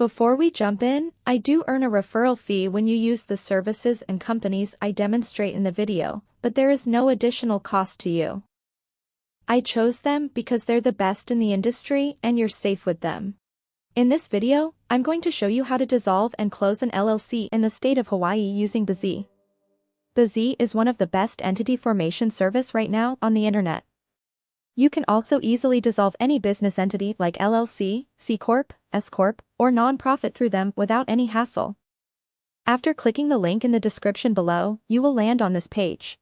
Before we jump in, I do earn a referral fee when you use the services and companies I demonstrate in the video, but there is no additional cost to you. I chose them because they're the best in the industry and you're safe with them. In this video, I'm going to show you how to dissolve and close an LLC in the state of Hawaii using BZ. BZ is one of the best entity formation service right now on the internet. You can also easily dissolve any business entity like LLC, C Corp, S Corp, or non-profit through them without any hassle. After clicking the link in the description below, you will land on this page.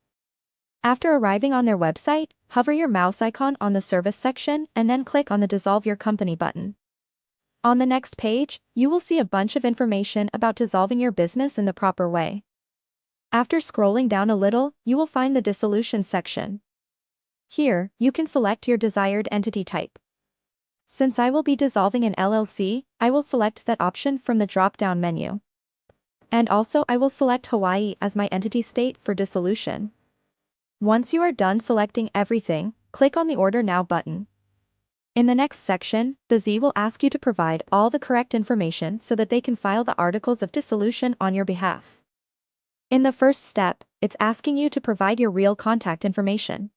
After arriving on their website, hover your mouse icon on the service section and then click on the Dissolve Your Company button. On the next page, you will see a bunch of information about dissolving your business in the proper way. After scrolling down a little, you will find the Dissolution section. Here, you can select your desired entity type. Since I will be dissolving an LLC, I will select that option from the drop-down menu. And also I will select Hawaii as my entity state for dissolution. Once you are done selecting everything, click on the Order Now button. In the next section, BZ will ask you to provide all the correct information so that they can file the Articles of Dissolution on your behalf. In the first step, it's asking you to provide your real contact information.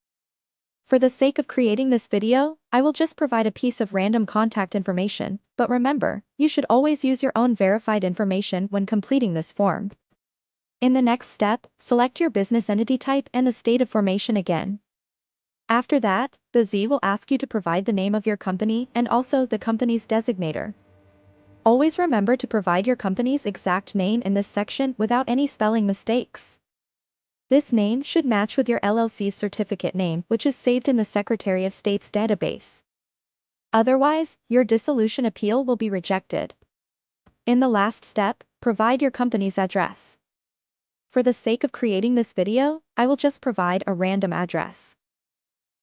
For the sake of creating this video, I will just provide a piece of random contact information, but remember, you should always use your own verified information when completing this form. In the next step, select your business entity type and the state of formation again. After that, BZ will ask you to provide the name of your company and also the company's designator. Always remember to provide your company's exact name in this section without any spelling mistakes. This name should match with your LLC's certificate name, which is saved in the Secretary of State's database. Otherwise, your dissolution appeal will be rejected. In the last step, provide your company's address. For the sake of creating this video, I will just provide a random address.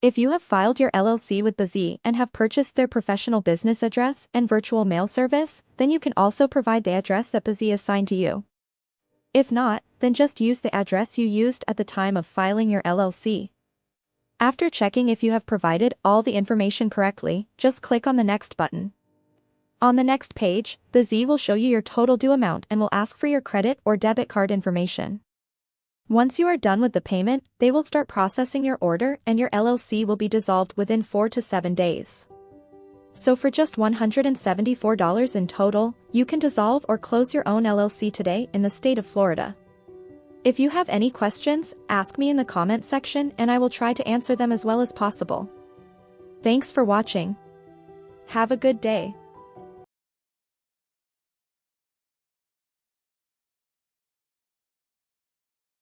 If you have filed your LLC with BZ and have purchased their professional business address and virtual mail service, then you can also provide the address that BZ assigned to you. If not, then just use the address you used at the time of filing your LLC. After checking if you have provided all the information correctly, just click on the Next button. On the next page, BZ will show you your total due amount and will ask for your credit or debit card information. Once you are done with the payment, they will start processing your order and your LLC will be dissolved within 4 to 7 days. So for just $174 in total, you can dissolve or close your own LLC today in the state of Florida. If you have any questions, ask me in the comment section and I will try to answer them as well as possible. Thanks for watching. Have a good day.